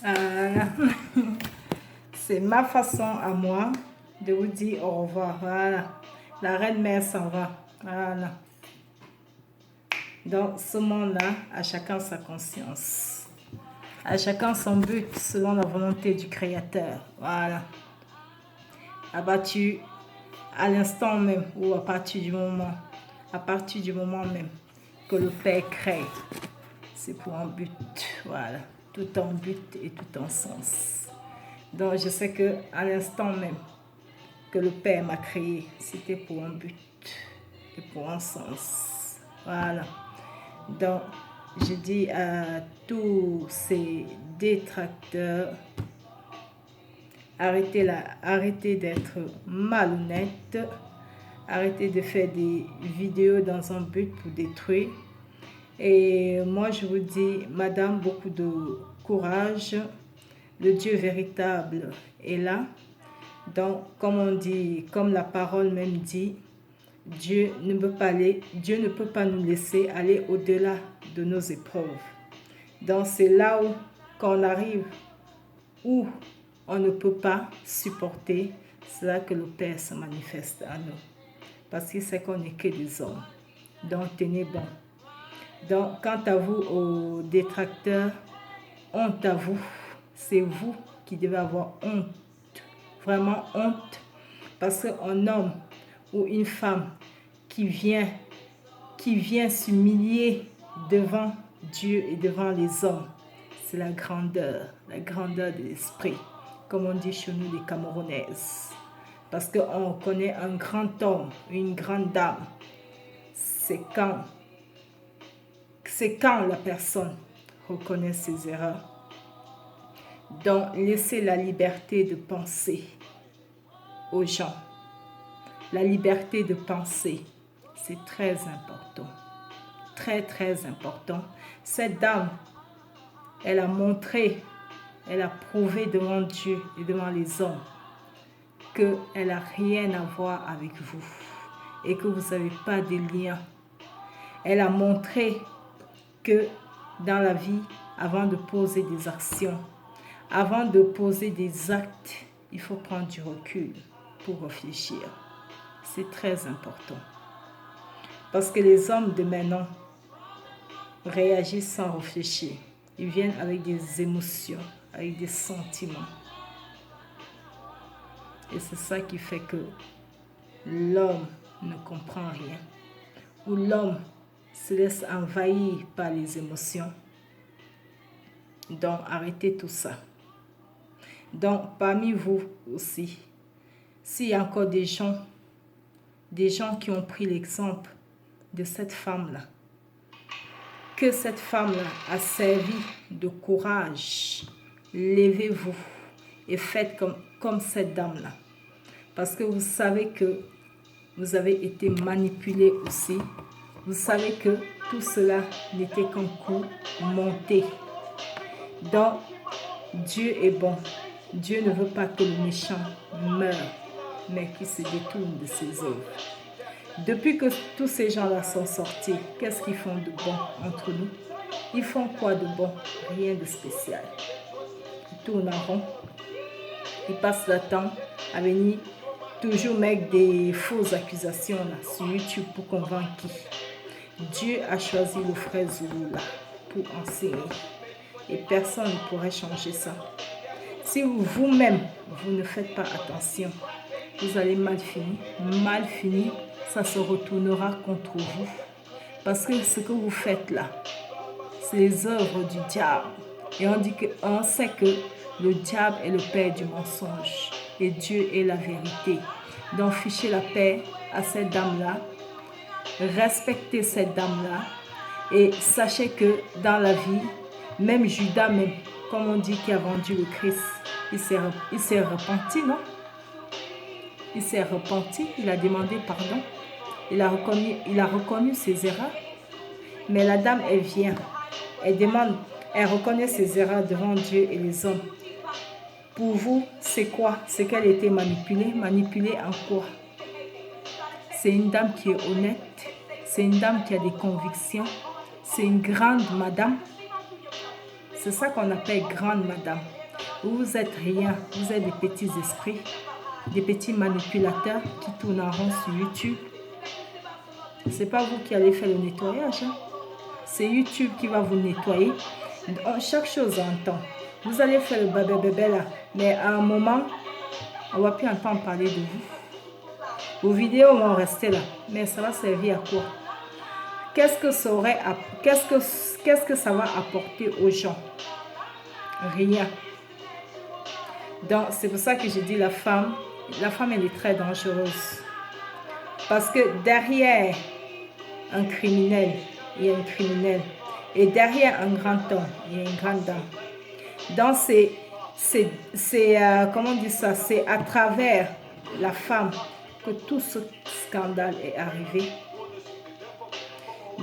Voilà. C'est ma façon à moi de vous dire au revoir. Voilà. La reine-mère s'en va. Voilà. Dans ce monde-là, à chacun sa conscience. À chacun son but selon la volonté du Créateur. Voilà. Abattu à l'instant même ou à partir du moment même que le Père crée. C'est pour un but. Voilà. Tout en but et tout en sens. Donc je sais que à l'instant même que le Père m'a créé, c'était pour un but et pour un sens. Voilà. Donc je dis à tous ces détracteurs, arrêtez d'être malhonnêtes, arrêtez de faire des vidéos dans un but pour détruire. Et moi je vous dis, madame, beaucoup de courage. Le Dieu véritable est là. Donc, comme on dit, comme la parole même dit, Dieu ne peut pas nous laisser aller au-delà de nos épreuves. Donc, c'est là où, quand on arrive, où on ne peut pas supporter, c'est là que le Père se manifeste à nous. Parce qu'il sait qu'on n'est que des hommes. Donc, tenez bon. Donc, quant à vous, aux détracteurs, honte à vous. C'est vous qui devez avoir honte, vraiment honte, parce qu'un homme ou une femme qui vient s'humilier devant Dieu et devant les hommes, c'est la grandeur de l'esprit, comme on dit chez nous les Camerounaises. Parce qu'on connaît un grand homme, une grande dame, c'est quand la personne reconnaît ses erreurs. Donc, laissez la liberté de penser aux gens. La liberté de penser, c'est très important. Très, très important. Cette dame, elle a montré, elle a prouvé devant Dieu et devant les hommes qu'elle n'a rien à voir avec vous et que vous n'avez pas de lien. Elle a montré que dans la vie, avant de poser des actions, avant de poser des actes, il faut prendre du recul pour réfléchir. C'est très important. Parce que les hommes de maintenant réagissent sans réfléchir. Ils viennent avec des émotions, avec des sentiments. Et c'est ça qui fait que l'homme ne comprend rien. Ou l'homme se laisse envahir par les émotions. Donc, arrêtez tout ça. Donc, parmi vous aussi, s'il y a encore des gens qui ont pris l'exemple de cette femme-là, que cette femme-là a servi de courage, levez-vous et faites comme cette dame-là. Parce que vous savez que vous avez été manipulé aussi. Vous savez que tout cela n'était qu'un coup monté. Donc, Dieu est bon. Dieu ne veut pas que le méchant meure, mais qu'il se détourne de ses œuvres. Depuis que tous ces gens-là sont sortis, qu'est-ce qu'ils font de bon entre nous? Ils font quoi de bon? Rien de spécial. Ils tournent en rond. Ils passent le temps à venir toujours mettre des fausses accusations là, sur YouTube pour convaincre qui. Dieu a choisi le frère Zoulou là pour enseigner. Et personne ne pourrait changer ça. Si vous-même, vous ne faites pas attention, vous allez mal finir. Mal finir, ça se retournera contre vous. Parce que ce que vous faites là, c'est les œuvres du diable. Et on sait que le diable est le père du mensonge. Et Dieu est la vérité. Donc fichez la paix à cette dame-là. Respectez cette dame-là. Et sachez que dans la vie, même Judas, même, comme on dit, qui a vendu le Christ, il s'est repenti, non? Il s'est repenti, il a demandé pardon. Il a reconnu ses erreurs. Mais la dame, elle vient, elle reconnaît ses erreurs devant Dieu et les hommes. Pour vous, c'est quoi? C'est qu'elle a été manipulée. Manipulée en quoi? C'est une dame qui est honnête. C'est une dame qui a des convictions. C'est une grande madame. C'est ça qu'on appelle grande madame. Vous êtes rien. Vous êtes des petits esprits, des petits manipulateurs qui tournent en rond sur YouTube. C'est pas vous qui allez faire le nettoyage. Hein? C'est YouTube qui va vous nettoyer. Chaque chose en temps. Vous allez faire le bébé là. Mais à un moment, on ne va plus entendre parler de vous. Vos vidéos vont rester là. Mais ça va servir à quoi? Qu'est-ce que ça va apporter aux gens? Rien. Donc, c'est pour ça que je dis la femme, elle est très dangereuse. Parce que derrière un criminel, il y a un criminel. Et derrière un grand homme, il y a une grande dame. Donc, comment on dit ça? C'est à travers la femme que tout ce scandale est arrivé.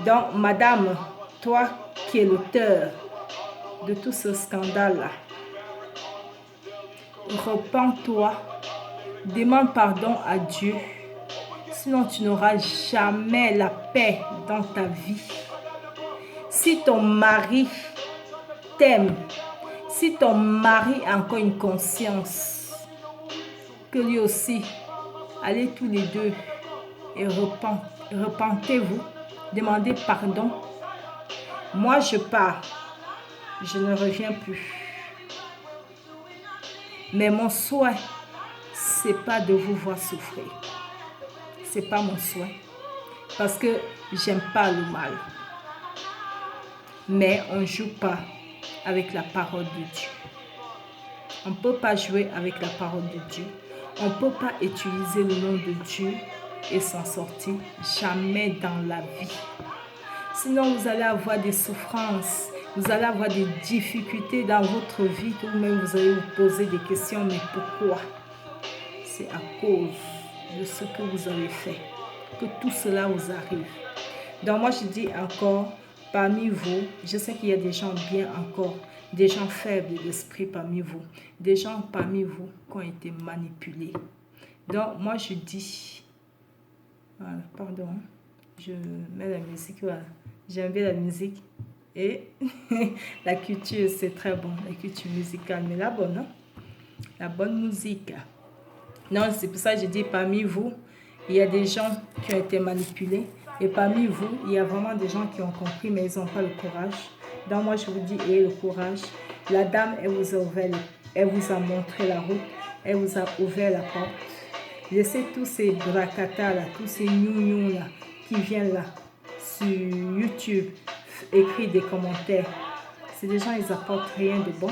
Donc, madame, toi qui es l'auteur de tout ce scandale-là, repens-toi, demande pardon à Dieu, sinon tu n'auras jamais la paix dans ta vie. Si ton mari t'aime, si ton mari a encore une conscience, que lui aussi, allez tous les deux et repentez-vous, demandez pardon. Moi je pars, je ne reviens plus. Mais mon souhait, c'est pas de vous voir souffrir. C'est pas mon souhait. Parce que j'aime pas le mal. Mais on ne joue pas avec la parole de Dieu. On ne peut pas jouer avec la parole de Dieu. On ne peut pas utiliser le nom de Dieu et s'en sortir. Jamais dans la vie. Sinon, vous allez avoir des souffrances. Vous allez avoir des difficultés dans votre vie. Ou même vous allez vous poser des questions. Mais pourquoi? C'est à cause de ce que vous avez fait que tout cela vous arrive. Donc moi je dis encore, parmi vous, je sais qu'il y a des gens bien encore, des gens faibles d'esprit parmi vous, des gens parmi vous qui ont été manipulés. Donc moi je dis, voilà, pardon, je mets la musique, voilà, j'aime bien la musique et la culture c'est très bon, la culture musicale, mais la bonne, hein? La bonne musique. Non, c'est pour ça que je dis parmi vous, il y a des gens qui ont été manipulés. Et parmi vous, il y a vraiment des gens qui ont compris, mais ils n'ont pas le courage. Donc moi, je vous dis, ayez le courage. La dame, elle vous a montré la route. Elle vous a ouvert la porte. Laissez tous ces bracata là, tous ces gnou là, qui viennent là, sur YouTube, écrire des commentaires. C'est des gens, ils n'apportent rien de bon.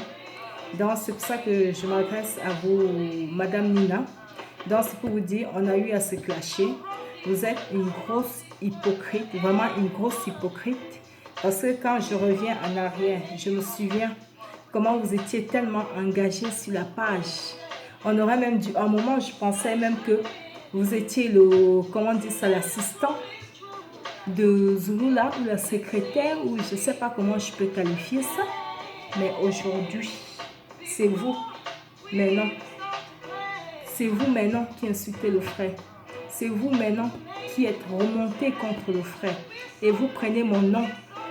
Donc c'est pour ça que je m'adresse à vous, Madame Nina. Donc c'est pour vous dire, on a eu à se clasher. Vous êtes une grosse hypocrite, vraiment une grosse hypocrite. Parce que quand je reviens en arrière, je me souviens comment vous étiez tellement engagé sur la page. On aurait même dû, à un moment, je pensais même que vous étiez comment on dit ça, l'assistant de Zulula ou la secrétaire, ou je ne sais pas comment je peux qualifier ça. Mais aujourd'hui, c'est vous. Mais non. C'est vous maintenant qui insultez le frère. C'est vous maintenant qui êtes remonté contre le frère. Et vous prenez mon nom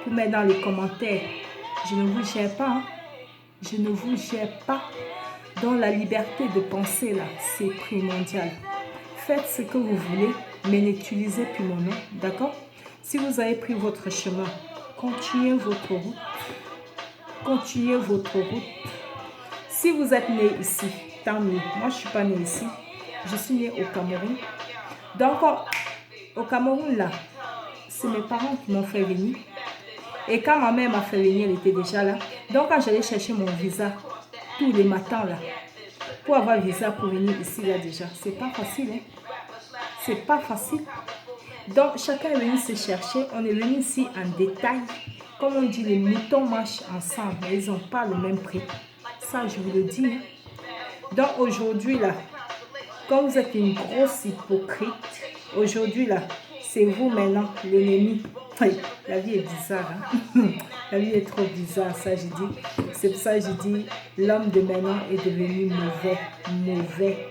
pour mettre dans les commentaires. Je ne vous gère pas. Hein? Je ne vous gère pas. Donc la liberté de penser là, c'est primordial. Faites ce que vous voulez, mais n'utilisez plus mon nom. D'accord? Si vous avez pris votre chemin, continuez votre route. Continuez votre route. Si vous êtes né ici, tant mieux. Moi, je ne suis pas née ici. Je suis née au Cameroun. Donc, au Cameroun, là, c'est mes parents qui m'ont fait venir. Et quand ma mère m'a fait venir, elle était déjà là. Donc, quand j'allais chercher mon visa, tous les matins, là, pour avoir visa pour venir ici, là, déjà, c'est pas facile, hein. C'est pas facile. Donc, chacun est venu se chercher. On est venu ici en détail. Comme on dit, les moutons marchent ensemble, mais ils n'ont pas le même prix. Ça, je vous le dis. Hein. Donc, aujourd'hui, là, quand vous êtes une grosse hypocrite, aujourd'hui, là, c'est vous maintenant, l'ennemi. La vie est bizarre. Hein? La vie est trop bizarre, ça, je dis. C'est pour ça que je dis, l'homme de maintenant est devenu mauvais. Mauvais.